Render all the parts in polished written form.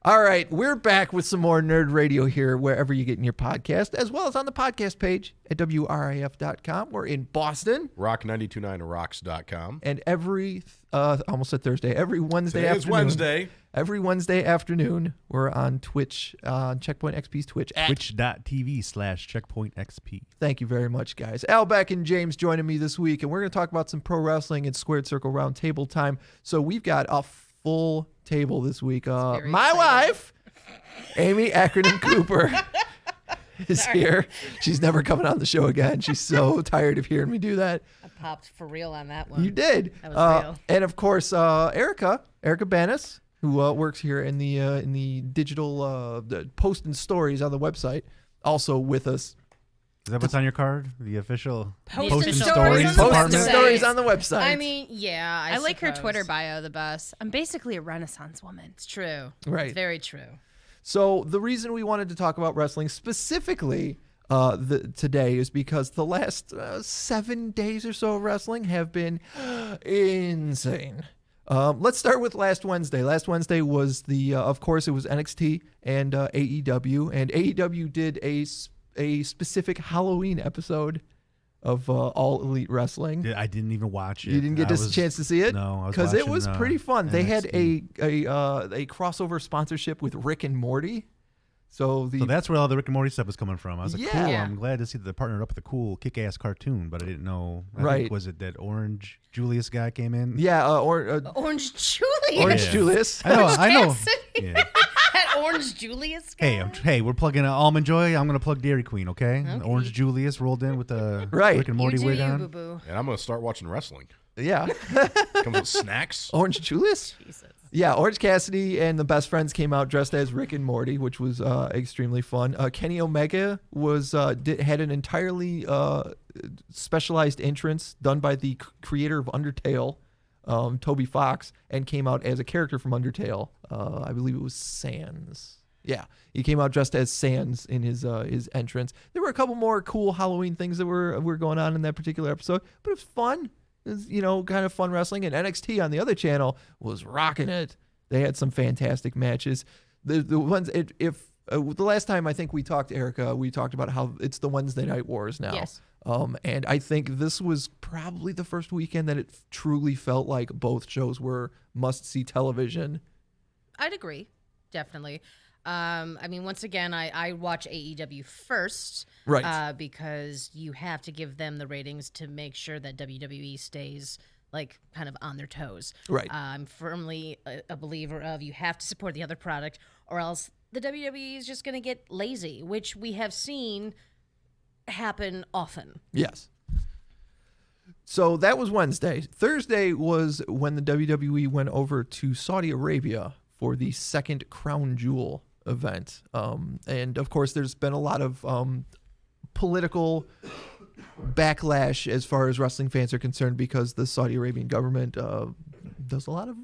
All right, we're back with some more Nerd Radio here, wherever you're getting your podcast, as well as on the podcast page at WRIF.com. We're in Boston. Rock929rocks.com. And every, almost said Thursday, every Wednesday Today afternoon. is Wednesday. Every Wednesday afternoon, we're on Twitch, on Checkpoint XP's Twitch. Twitch.tv/CheckpointXP. Thank you very much, guys. Al, Beck, and James joining me this week, and we're going to talk about some pro wrestling and Squared Circle Round Table time. So we've got a full table this week. My exciting. wife, Amy Acronym Cooper, is here. She's never coming on the show again. She's so tired of hearing me do that. I popped for real on that one. You did. That was real. And of course, Erica Banas, who works here in the digital posting stories on the website, also with us. Is that what's on your card? The official Posting stories stories department? Posting stories on the website. I mean, yeah, I like her suppose. Twitter bio the best. I'm basically a Renaissance woman. It's true. Right. It's very true. So the reason we wanted to talk about wrestling specifically today is because the last 7 days or so of wrestling have been insane. Let's start with last Wednesday. Last Wednesday was of course, it was NXT and AEW, and AEW did a specific Halloween episode of All Elite Wrestling. I didn't even watch it. You didn't get a chance to see it? No, I was because it watching, was pretty fun. They had a NXT. crossover sponsorship with Rick and Morty. So that's where all the Rick and Morty stuff was coming from. I was like, Yeah. cool. Yeah. I'm glad to see that they partnered up with a cool kick-ass cartoon, but I didn't know. Right. Was it that Orange Julius guy came in? yeah, Orange Julius. Orange Yeah. Julius. I know. Cassidy. Yeah. That Orange Julius guy. Hey, we're plugging Almond Joy. I'm gonna plug Dairy Queen, okay? Okay. Orange Julius rolled in with the Right. Rick and You Morty do wig you, on. boo-boo. And I'm going to start watching wrestling. Yeah. Comes with snacks. Orange Julius? Jesus. Yeah, Orange Cassidy and the Best Friends came out dressed as Rick and Morty, which was extremely fun. Kenny Omega had an entirely specialized entrance done by the creator of Undertale, Toby Fox, and came out as a character from Undertale. I believe it was Sans. Yeah, he came out dressed as Sans in his entrance. There were a couple more cool Halloween things that were going on in that particular episode, but it was fun. It was, kind of fun wrestling. And NXT on the other channel was rocking it. They had some fantastic matches. The ones the last time I think we talked, Erica, we talked about how it's the Wednesday Night Wars now. Yes. And I think this was probably the first weekend that it truly felt like both shows were must-see television. I'd agree. Definitely. I mean, once again, I watch AEW first. Right. Because you have to give them the ratings to make sure that WWE stays like kind of on their toes. Right. I'm firmly a believer of you have to support the other product or else the WWE is just going to get lazy, which we have seen happen often. Yes. So that was Wednesday. Thursday was when the WWE went over to Saudi Arabia for the second Crown Jewel event. And of course, there's been a lot of political backlash as far as wrestling fans are concerned because the Saudi Arabian government does a lot of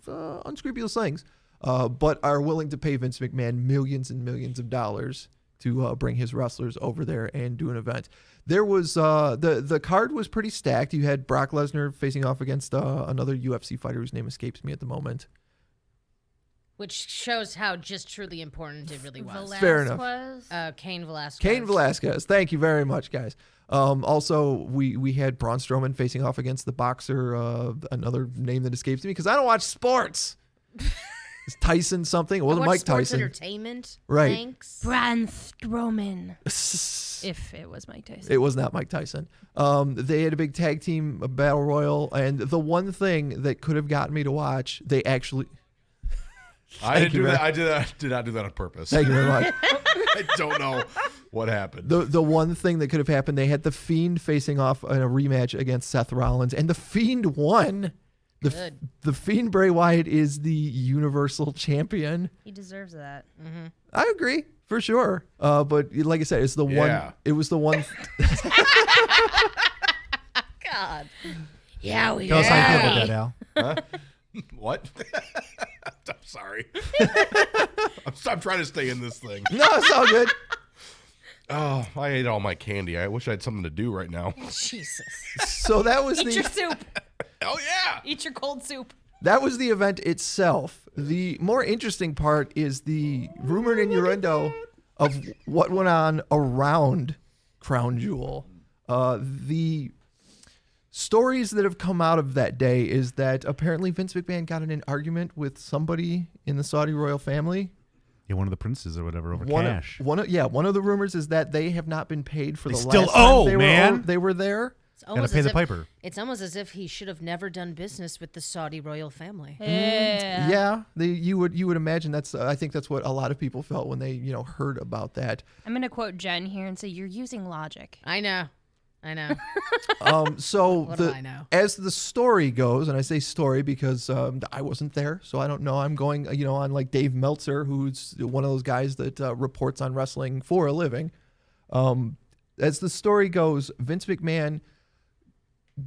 unscrupulous things, but are willing to pay Vince McMahon millions and millions of dollars to bring his wrestlers over there and do an event. There was the card was pretty stacked. You had Brock Lesnar facing off against another UFC fighter whose name escapes me at the moment. Which shows how just truly important it really was. Fair enough. Cain Velasquez. Cain Velasquez. Thank you very much, guys. Also, we had Braun Strowman facing off against the boxer, another name that escapes me because I don't watch sports. It's Tyson something. It wasn't Mike Sports Tyson. Entertainment. Right. Thanks. Braun Strowman. If it was Mike Tyson. It was not Mike Tyson. They had a big tag team battle royal, and the one thing that could have gotten me to watch, they actually... I didn't do that. I did not do that on purpose. Thank you very much. I don't know what happened. The one thing that could have happened, they had The Fiend facing off in a rematch against Seth Rollins, and The Fiend won. The Fiend, Bray Wyatt, is the Universal Champion. He deserves that. Mm-hmm. I agree, for sure. But like I said, it's the one. It was the one. God. Yeah, we Tell us how you feel about that, Al. Huh? What? I'm sorry. I'm trying to stay in this thing. No, it's all good. Oh, I ate all my candy. I wish I had something to do right now. Jesus. So that was Eat your soup. Oh, yeah. Eat your cold soup. That was the event itself. The more interesting part is the rumor and innuendo of what went on around Crown Jewel. The stories that have come out of that day is that apparently Vince McMahon got in an argument with somebody in the Saudi royal family. Yeah, one of the princes or whatever over cash. One of the rumors is that they have not been paid for They the still last owe, time man. they were there. It's Gotta almost pay as the if- piper. It's almost as if he should have never done business with the Saudi royal family. Yeah. Yeah, you would imagine that's. I think that's what a lot of people felt when they heard about that. I'm going to quote Jen here and say, you're using logic. I know. So What do I know? as the story goes, and I say story because I wasn't there, so I don't know. I'm going on like Dave Meltzer, who's one of those guys that reports on wrestling for a living. As the story goes, Vince McMahon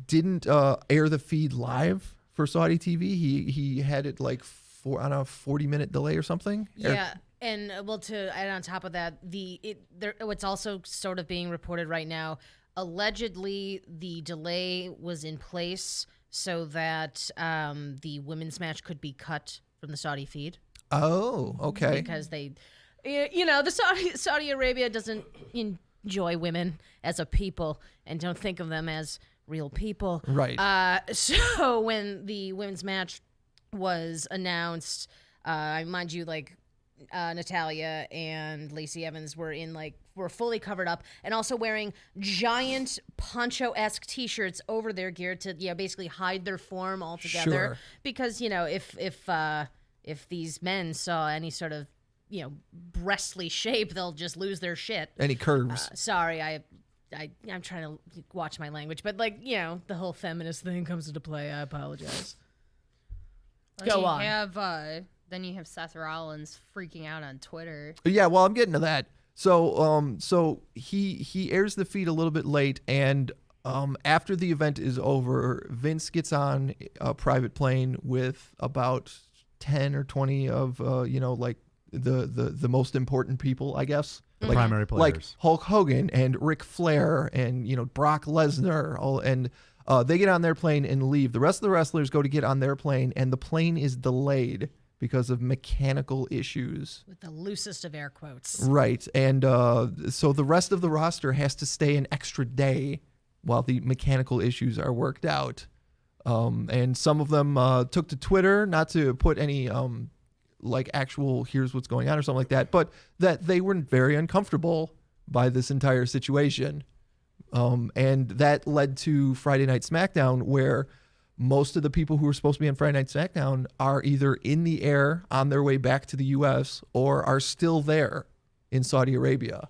didn't air the feed live for Saudi TV. He had it like on a 40-minute delay or something. Yeah. And to add on top of that, what's also sort of being reported right now, allegedly the delay was in place so that the women's match could be cut from the Saudi feed. Oh, okay. Because the Saudi Arabia doesn't enjoy women as a people and don't think of them as real people. Right. So when the women's match was announced, mind you, like Natalia and Lacey Evans were fully covered up and also wearing giant poncho-esque T-shirts over their gear to basically hide their form altogether. Sure. Because if these men saw any sort of breastly shape, they'll just lose their shit. Any curves? Sorry, I'm trying to watch my language, but the whole feminist thing comes into play. I apologize. Go on. Then you have Seth Rollins freaking out on Twitter. Yeah, well, I'm getting to that. So he airs the feed a little bit late, and after the event is over, Vince gets on a private plane with about 10 or 20 of like the most important people, I guess. Like, Primary players. Like Hulk Hogan and Ric Flair and Brock Lesnar, and they get on their plane and leave. The rest of the wrestlers go to get on their plane, and the plane is delayed because of mechanical issues. With the loosest of air quotes. Right. And so the rest of the roster has to stay an extra day while the mechanical issues are worked out. And some of them took to Twitter, not to put any like actual here's what's going on or something like that, but that they were very uncomfortable by this entire situation. And that led to Friday Night SmackDown, where most of the people who were supposed to be on Friday Night SmackDown are either in the air on their way back to the U.S. or are still there in Saudi Arabia.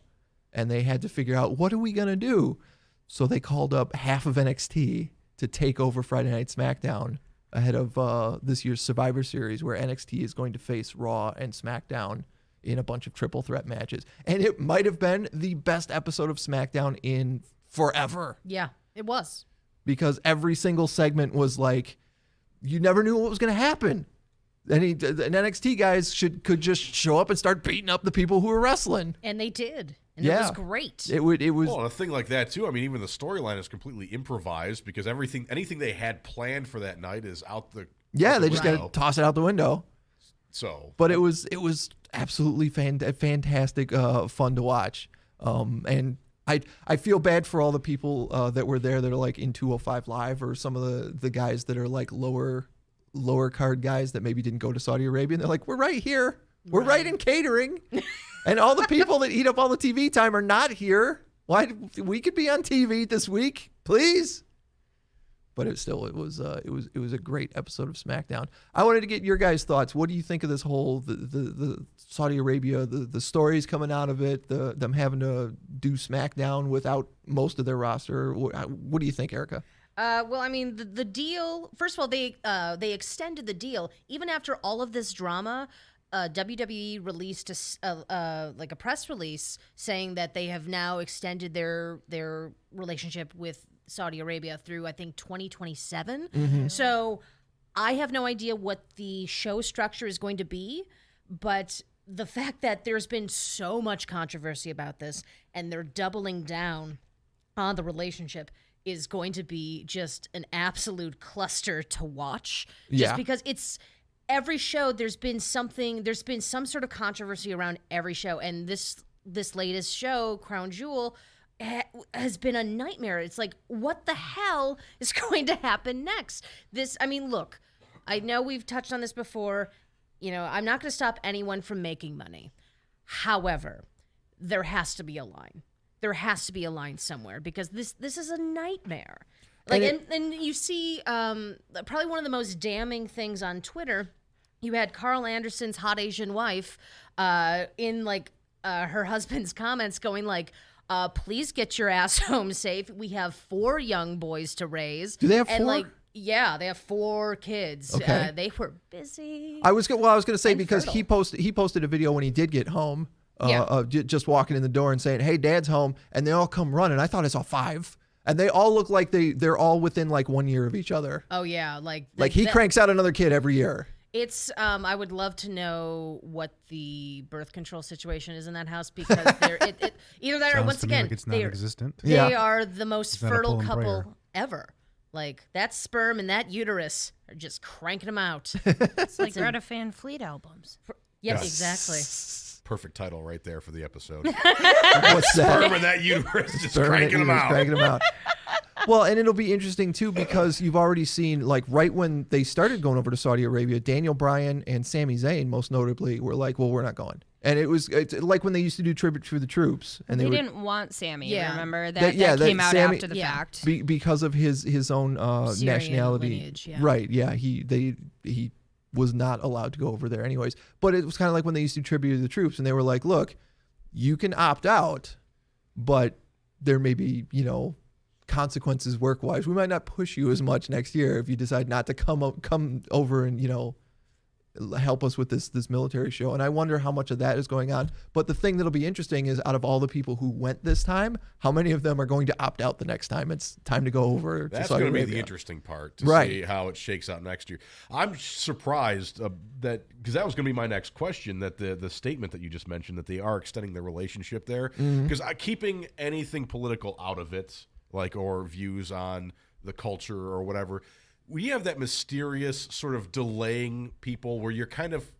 And they had to figure out, what are we going to do? So they called up half of NXT to take over Friday Night SmackDown ahead of this year's Survivor Series, where NXT is going to face Raw and SmackDown in a bunch of triple threat matches. And it might have been the best episode of SmackDown in forever. Yeah, it was. Because every single segment was like, you never knew what was going to happen. And NXT guys could just show up and start beating up the people who were wrestling. And they did. And Yeah. it was great. It was Well, a thing like that too. I mean, even the storyline is completely improvised because anything they had planned for that night is out the they just got window. to toss it out the window. So, But it was absolutely fantastic, fun to watch. And I feel bad for all the people that were there that are like in 205 Live, or some of the guys that are like lower card guys that maybe didn't go to Saudi Arabia. And they're like, we're right here. We're right in catering. And all the people that eat up all the TV time are not here. Why we could be on TV this week, please? But it was a great episode of SmackDown. I wanted to get your guys' thoughts. What do you think of this whole the Saudi Arabia, the stories coming out of it, them having to do SmackDown without most of their roster? What do you think, Erica? Well, I mean, the deal. First of all, they extended the deal even after all of this drama. WWE released a press release saying that they have now extended their relationship with Saudi Arabia through, I think, 2027. Mm-hmm. So I have no idea what the show structure is going to be, but the fact that there's been so much controversy about this and they're doubling down on the relationship is going to be just an absolute cluster to watch. Yeah. Just because it's every show, there's been some sort of controversy around every show. And this latest show, Crown Jewel, has been a nightmare. It's like, what the hell is going to happen next? Look, I know we've touched on this before. I'm not going to stop anyone from making money. However, there has to be a line. There has to be a line somewhere because this is a nightmare. And you see probably one of the most damning things on Twitter. You had Carl Anderson's hot Asian wife in her husband's comments going like, please get your ass home safe. We have 4 young boys to raise. Do they have 4? Yeah, they have 4 kids. Okay. They were busy. I was going to say, because fertile. he posted a video when he did get home, Yeah. of just walking in the door and saying, "Hey, Dad's home," and they all come running. I thought I saw 5, and they all look like they're all within 1 year of each other. Oh yeah, He cranks out another kid every year. It's I would love to know what the birth control situation is in that house because either that or Sounds once to me again like it's they non-existent. Yeah. are the most It's not a fertile pull and prayer. couple ever. Like that sperm and that uterus are just cranking them out. It's like Greta Van Fleet albums. Yes, exactly. Perfect title right there for the episode. What's that? Sperm and that uterus just Burn it, cranking them just out. cranking them out. Well, and it'll be interesting too because you've already seen right when they started going over to Saudi Arabia, Daniel Bryan and Sami Zayn most notably were like, "Well, we're not going." And it's like when they used to do Tribute to the Troops, and They didn't want Sammy. Yeah. Remember that? That- That came out Sammy- after the Yeah. fact. because of his own Syrian nationality. lineage, yeah. Right? Yeah, he was not allowed to go over there anyways. But it was kind of like when they used to tribute to the troops, and they were like, "Look, you can opt out, but there may be consequences work-wise. We might not push you as much next year if you decide not to come over and help us with this military show." And I wonder how much of that is going on. But the thing that'll be interesting is, out of all the people who went this time, how many of them are going to opt out the next time it's time to go over to That's Saudi going to be Arabia? the interesting part to Right. see how it shakes out next year. I'm surprised that because that was going to be my next question, that the statement that you just mentioned that they are extending their relationship there, because keeping anything political out of it, or views on the culture or whatever. We have that mysterious sort of delaying people where you're kind of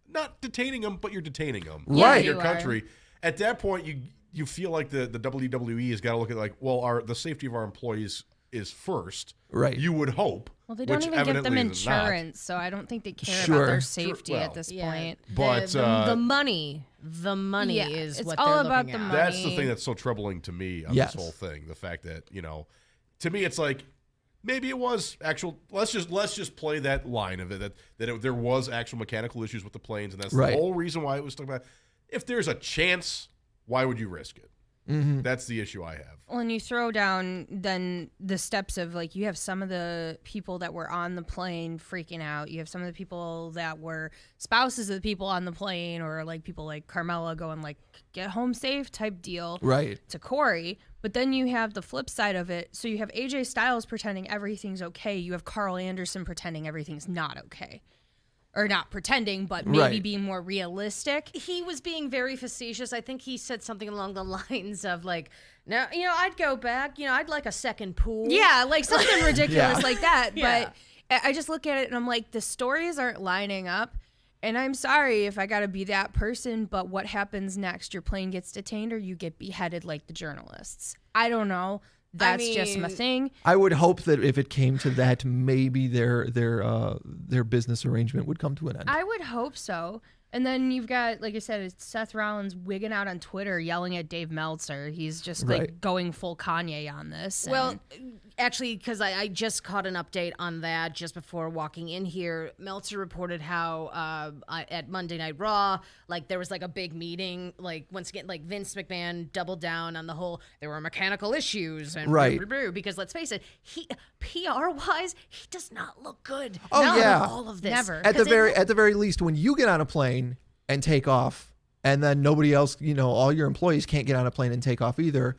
not detaining them, but you're detaining them Right. in your You are. country. At that point, you feel like the WWE has got to look at the safety of our employees is first. Right. You would hope. Well, they don't which even give them evidently is not. insurance, so I don't think they care Sure. about their Sure, safety well, at this point. But, the money Yeah, is it's what all they're about looking the at. money. That's the thing that's so troubling to me on Yes. this whole thing. The fact that, to me it's like maybe it was actual. Let's just play that line of it there was actual mechanical issues with the planes, and that's Right. the whole reason why it was talking about. If there's a chance, why would you risk it? That's the issue I have. When you throw down then the steps of you have some of the people that were on the plane freaking out. You have some of the people that were spouses of the people on the plane, or people like Carmella going get home safe type deal Right. to Corey. But then you have the flip side of it. So you have AJ Styles pretending everything's okay. You have Carl Anderson pretending everything's not okay. Or not pretending, but maybe Right. being more realistic. He was being very facetious. I think he said something along the lines of "Now, I'd go back. I'd like a second pool." Yeah, something ridiculous Yeah. like that. Yeah. But I just look at it and I'm like, the stories aren't lining up. And I'm sorry if I got to be that person, but what happens next? Your plane gets detained or you get beheaded like the journalists? I don't know. That's just my mean- thing. I would hope that if it came to that, maybe their business arrangement would come to an end. I would hope so. And then you've got, like I said, it's Seth Rollins wigging out on Twitter yelling at Dave Meltzer. He's just Right. going full Kanye on this. Well, and- actually, because I just caught an update on that just before walking in here. Meltzer reported how at Monday Night Raw, there was a big meeting. Once again, Vince McMahon doubled down on the whole there were mechanical issues and Right. because let's face it, he PR-wise he does not look good. Oh, Not yeah. with all of this. Never. at the 'Cause it- at the very least, when you get on a plane and take off, and then nobody else, all your employees can't get on a plane and take off either,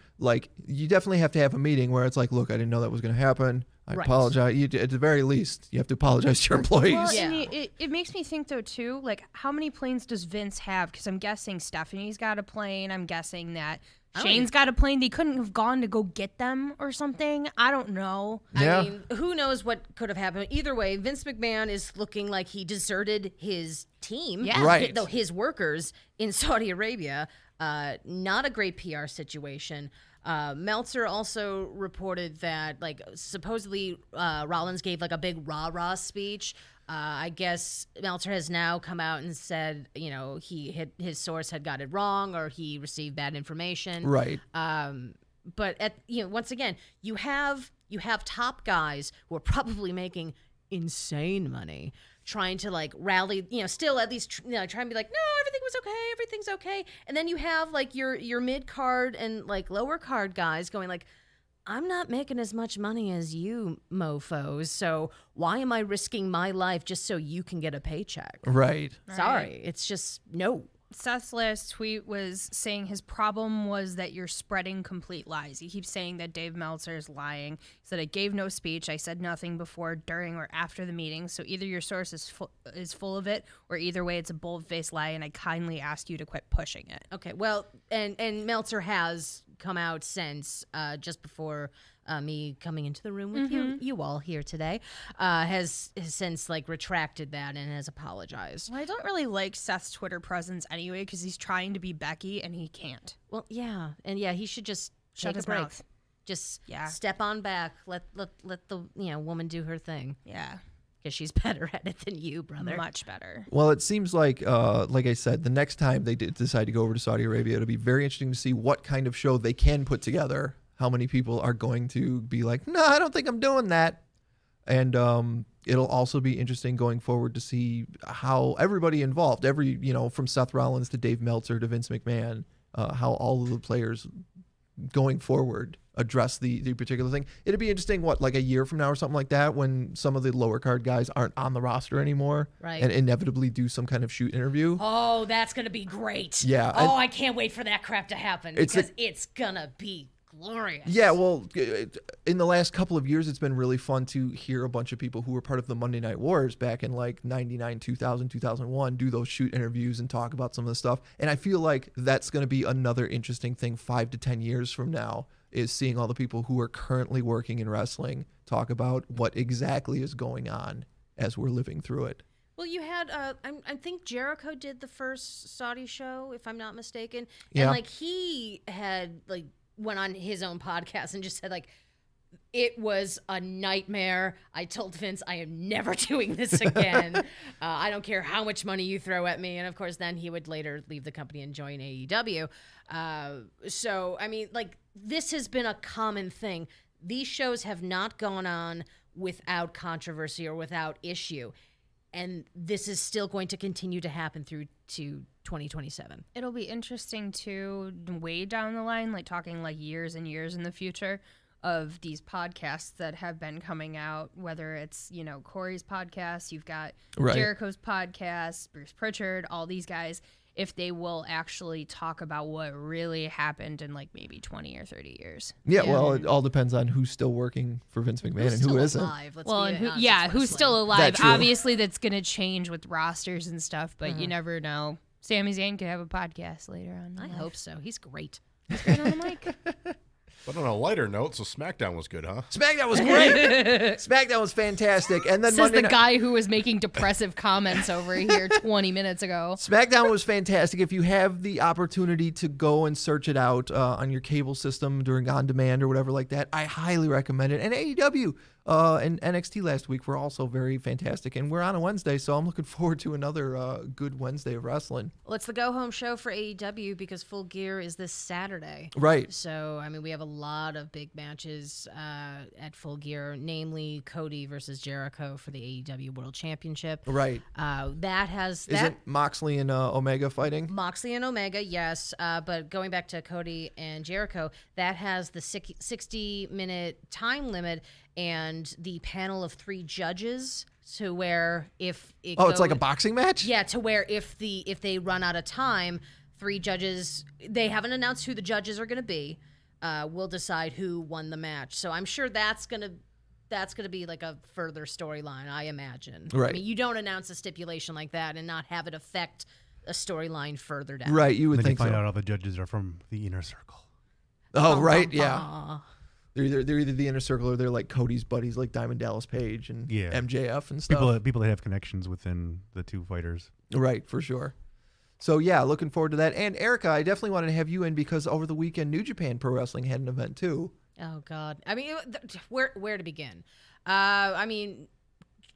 you definitely have to have a meeting where it's look, I didn't know that was going to happen. I Right. apologize. At the very least, you have to apologize to your employees. Well, Yeah. and it makes me think, though, too, how many planes does Vince have? Because I'm guessing Stephanie's got a plane. I'm guessing that Shane's got a plane. They couldn't have gone to go get them or something. I don't know. Yeah. I mean, who knows what could have happened. Either way, Vince McMahon is looking like he deserted his team, Yeah. Right. his workers in Saudi Arabia. Not a great PR situation. Meltzer also reported that, like, supposedly Rollins gave like a big rah-rah speech. I guess Meltzer has now come out and said, his source had got it wrong, or he received bad information. Right. But once again, you have top guys who are probably making insane money, trying to like rally, still at least trying to be like, no, everything's okay. And then you have like your mid card and like lower card guys going like, I'm not making as much money as you mofos, so why am I risking my life just so you can get a paycheck? Right. Sorry, it's just no. Seth's last tweet was saying his problem was that you're spreading complete lies. He keeps saying that Dave Meltzer is lying. He said, I gave no speech. I said nothing before, during, or after the meeting. So either your source is full of it, or either way, it's a bold-faced lie, and I kindly ask you to quit pushing it. Okay, well, and Meltzer has come out since just before me coming into the room with you all here today, has since like retracted that and has apologized. Well, I don't really like Seth's Twitter presence anyway, because he's trying to be Becky and he can't. Well, yeah, and yeah, he should just Shut take his a break. mouth. Just Yeah. step on back. Let the woman do her thing, Yeah, because she's better at it than you, brother. much better. Well, it seems like I said, the next time they decide to go over to Saudi Arabia, it'll be very interesting to see what kind of show they can put together. How many people are going to be like, no, I don't think I'm doing that. And it'll also be interesting going forward to see how everybody involved, from Seth Rollins to Dave Meltzer to Vince McMahon, how all of the players going forward address the particular thing. It'd be interesting, like a year from now or something like that, when some of the lower card guys aren't on the roster anymore, Right. and inevitably do some kind of shoot interview. Oh, that's gonna be great. Yeah, Oh, I can't wait for that crap to happen, It's because it's gonna be glorious. Yeah, well, in the last couple of years, it's been really fun to hear a bunch of people who were part of the Monday Night Wars back in like 99, 2000, 2001 do those shoot interviews and talk about some of the stuff. And I feel like that's going to be another interesting thing 5 to 10 years from now, is seeing all the people who are currently working in wrestling talk about what exactly is going on as we're living through it. Well, you had, I think Jericho did the first Saudi show, if I'm not mistaken. Yeah. And like he had like went on his own podcast and just said like, it was a nightmare. I told Vince, I am never doing this again. I don't care how much money you throw at me. And of course, then he would later leave the company and join AEW. So, I mean, like, this has been a common thing. These shows have not gone on without controversy or without issue. And this is still going to continue to happen through to 2027. It'll be interesting too, way down the line, like talking like years and years in the future, of these podcasts that have been coming out, whether it's, Corey's podcast, you've got Right. Jericho's podcast, Bruce Pritchard, all these guys, if they will actually talk about what really happened in like maybe 20 or 30 years. Yeah, well, it all depends on who's still working for Vince McMahon Who's and who still isn't. alive? Let's Well, be and honest, it's who's wrestling. still alive. That's true. Obviously, that's going to change with rosters and stuff, but you never know. Sami Zayn could have a podcast later on. I hope so. He's great. Right on the mic. But on a lighter note, so SmackDown was good, huh? SmackDown was great. SmackDown was fantastic. And then Says Monday the night- guy who was making depressive comments over here 20 minutes ago. SmackDown was fantastic. If you have the opportunity to go and search it out on your cable system during on demand or whatever like that, I highly recommend it. And AEW and NXT last week were also very fantastic. And we're on a Wednesday, so I'm looking forward to another good Wednesday of wrestling. Well, it's the go-home show for AEW because Full Gear is this Saturday. Right. So, I mean, we have a lot of big matches at Full Gear, namely Cody versus Jericho for the AEW World Championship. Right. That has... Isn't Moxley and Omega fighting? Moxley and Omega, yes. But going back to Cody and Jericho, that has the 60-minute time limit and the panel of 3 judges, to where if it It's like a boxing match? Yeah, to where if they run out of time, 3 judges, they haven't announced who the judges are going to be, will decide who won the match. So I'm sure that's going to be like a further storyline, I imagine. Right. I mean, you don't announce a stipulation like that and not have it affect a storyline further down. Right, you would Then you think find so. out all the judges are from the inner circle. Oh, right, yeah. They're either the Inner Circle or they're like Cody's buddies, like Diamond Dallas Page and MJF and stuff. People that have connections within the two fighters. Right, for sure. So yeah, looking forward to that. And Erica, I definitely wanted to have you in because over the weekend, New Japan Pro Wrestling had an event too. Oh God, I mean, where to begin? I mean,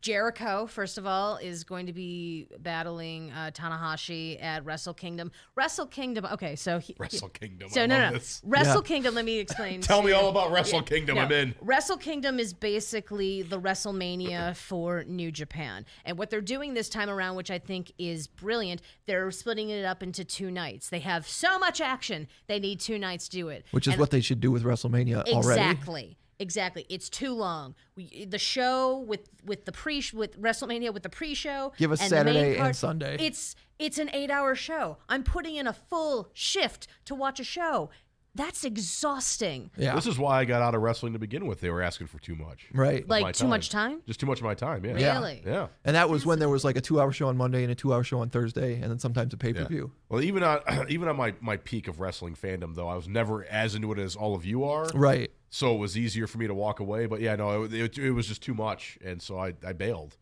Jericho, first of all, is going to be battling Tanahashi at Wrestlekingdom. Wrestlekingdom. Okay, so Wrestlekingdom. So I no. love this. Wrestlekingdom. Let me explain. Tell me all about Wrestlekingdom. I'm in. Wrestlekingdom is basically the WrestleMania for New Japan, and what they're doing this time around, which I think is brilliant, they're splitting it up into 2 nights. They have so much action, they need 2 nights to do it. Which is what they should do with WrestleMania already. Exactly. It's too long. The show with WrestleMania with the pre-show. Give us and Saturday and Sunday. It's an 8-hour show. I'm putting in a full shift to watch a show. That's exhausting. Yeah. This is why I got out of wrestling to begin with. They were asking for too much. Right. of my Like too much time? Just too much of my time, yeah. Really? Yeah. And that was when there was like a 2-hour show on Monday and a 2-hour show on Thursday, and then sometimes a pay-per-view. Well, even on my peak of wrestling fandom, though, I was never as into it as all of you are. Right. So it was easier for me to walk away. But yeah, no, it was just too much, and so I bailed.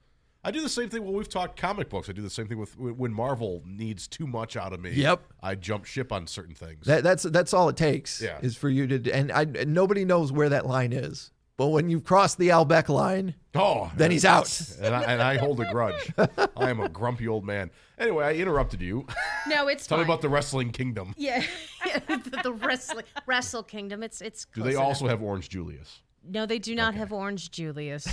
I do the same thing when we've talked comic books. I do the same thing with when Marvel needs too much out of me. Yep. I jump ship on certain things. That's all it takes. Yeah. Is for you to and nobody knows where that line is. But when you cross the Al Beck line, then he's out. And I hold a grudge. I am a grumpy old man. Anyway, I interrupted you. No, it's Tell fine. me about the Wrestling Kingdom. Yeah, the Wrestle Kingdom. It's Do close they enough. also have Orange Julius? No, they do not have Orange Julius.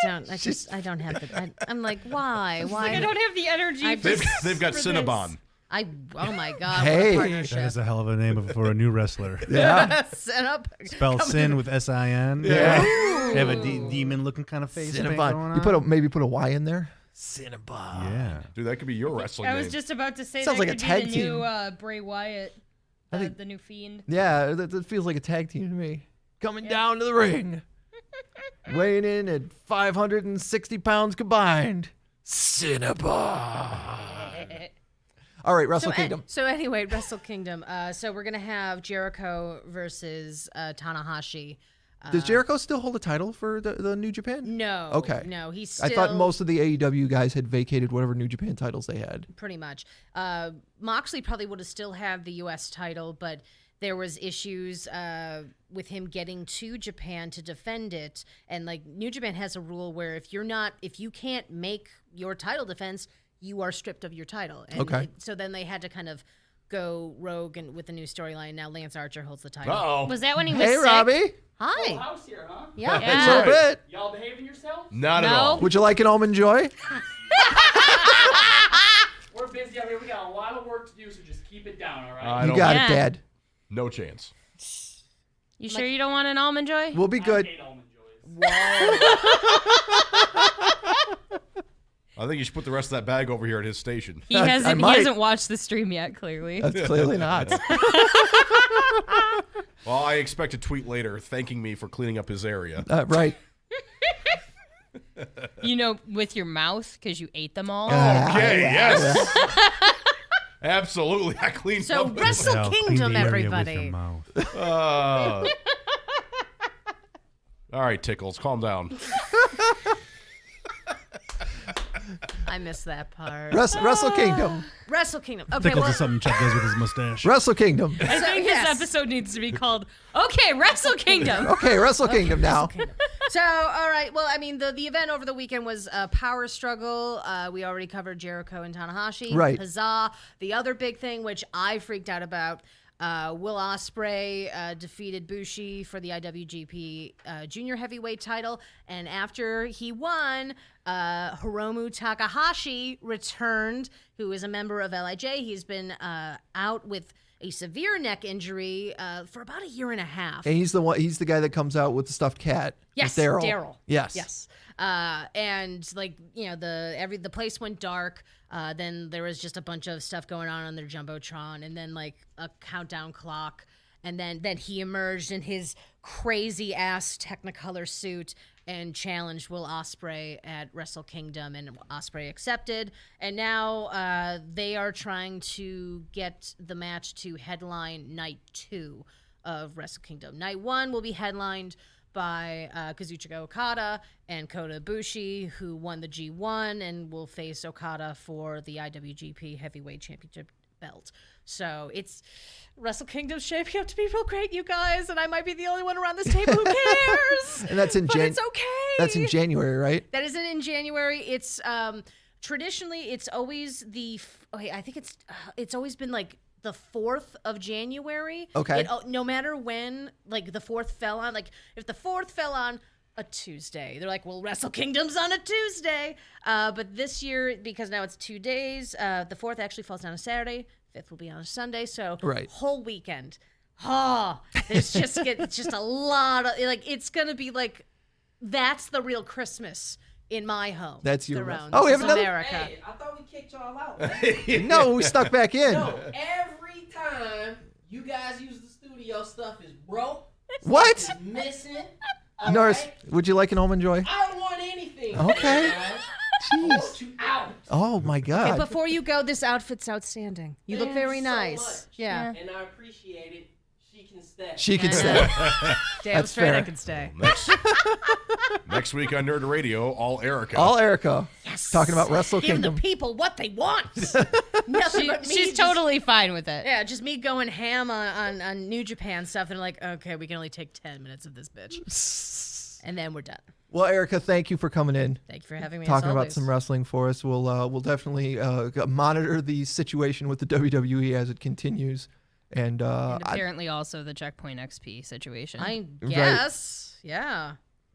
I don't have the. I'm like, why? Why? I don't have the energy. They've got for Cinnabon. Oh my God! Hey. What a partnership. That is a hell of a name for a new wrestler. Yeah. Set up. Spell sin with S-I-N. Yeah. Have a demon-looking kind of face paint going on. You maybe put a Y in there. Cinnabon. Yeah. Dude, that could be your wrestling I name. was just about to say Sounds that like a could tag be the new Bray Wyatt, the new Fiend. Yeah, that feels like a tag team to me. Coming down to the ring. Weighing in at 560 pounds combined. Cinnabon. All right, Wrestle Kingdom. So anyway, Wrestle Kingdom. So we're gonna have Jericho versus Tanahashi. Does Jericho still hold a title for the New Japan? No. Okay. No, he's still. I thought most of the AEW guys had vacated whatever New Japan titles they had. Pretty much. Moxley probably would have still had the U.S. title, but there was issues with him getting to Japan to defend it, and like New Japan has a rule where if you can't make your title defense, you are stripped of your title. And Okay. so then they had to kind of go rogue and with the new storyline. Now Lance Archer holds the title. Uh-oh. Was that when he was Hey, sick? Robbie. Hi. House here, huh? Yeah. A little bit. Y'all behaving yourselves? Not at No. all. Would you like an almond joy? We're busy out here. We got a lot of work to do, so just keep it down, all right? I You don't- got Yeah. it, Dad. No chance. You sure you don't want an almond joy? We'll be I good. hate almond joys. I think you should put the rest of that bag over here at his station. He I hasn't. He might. hasn't watched the stream yet. Clearly. That's clearly not. Well, I expect a tweet later thanking me for cleaning up his area. Right. You know, with your mouth because you ate them all. Okay, yes. Absolutely. I cleaned So up. Wrestle Now, clean Kingdom, the area with your everybody. mouth. All right, Tickles, calm down. I missed that part. Wrestle Kingdom. Wrestle Kingdom. Okay, Tickles well, is something Chuck does with his mustache. Wrestle Kingdom. I think yes. this episode needs to be called "Okay, Wrestle Kingdom." Okay, Wrestle Kingdom now. So, all right. Well, I mean, the event over the weekend was Power Struggle. We already covered Jericho and Tanahashi. Right. Huzzah. The other big thing, which I freaked out about, Will Ospreay defeated Bushi for the IWGP Junior Heavyweight title. And after he won, Hiromu Takahashi returned, who is a member of LIJ. He's been out with a severe neck injury for about a year and a half. And he's the guy that comes out with the stuffed cat. Yes, with Daryl. Daryl. Yes. Yes. And like, you know, the place went dark. Then there was just a bunch of stuff going on their Jumbotron, and then like a countdown clock. And then he emerged in his crazy ass Technicolor suit and challenged Will Ospreay at Wrestle Kingdom, and Ospreay accepted. And now they are trying to get the match to headline night 2 of Wrestle Kingdom. Night 1 will be headlined by Kazuchika Okada and Kota Ibushi, who won the G1 and will face Okada for the IWGP Heavyweight Championship belt. So it's Wrestle Kingdom's shaping up to be real great, you guys, and I might be the only one around this table who cares. And that's in It's okay. That's in January, right? That isn't in January. It's traditionally it's always I think it's always been like the 4th of January. Okay. No matter when, like the 4th fell on, like if the 4th fell on a Tuesday, they're like, well, Wrestle Kingdom's on a Tuesday. But this year, because now it's 2 days, the 4th actually falls on a Saturday. 5th will be on a Sunday. So whole weekend. It's just a lot of, like, it's going to be like, that's the real Christmas in my home. That's your round. Oh, we This have is another. America. Hey, I thought we kicked y'all out. Man. No, we stuck back in. No, every time you guys use the studio, stuff is broke. What? Stuff is missing. All Norris, right? would you like an home enjoy? I don't want anything. Okay. All right? I Jeez. want you out. Oh my Okay, God. before you go, this outfit's outstanding. You look Thank you very so nice. much. Yeah. And I appreciate it. She can stay. She can stay. Damn That's straight I fair. can stay. Next week on NerdRadio, all Erica. All Erica. Yes. Talking about Wrestle Give Kingdom. the people what they want. Nothing but me. She's just- totally fine with it. Yeah, just me going ham on New Japan stuff, and like, okay, we can only take 10 minutes of this bitch, and then we're done. Well, Erica, thank you for coming in. Thank you for having me. Talking as about always. some wrestling for us. We'll definitely monitor the situation with the WWE as it continues. And, And apparently also the Checkpoint XP situation. I guess. Yeah.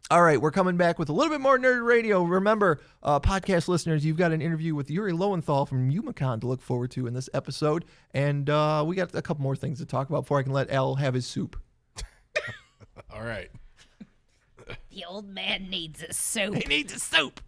all right, we're coming back with a little bit more Nerd Radio. Remember, podcast listeners, you've got an interview with Yuri Lowenthal from Youmacon to look forward to in this episode. And we got a couple more things to talk about before I can let Al have his soup. All right. The old man needs a soup. He needs a soup.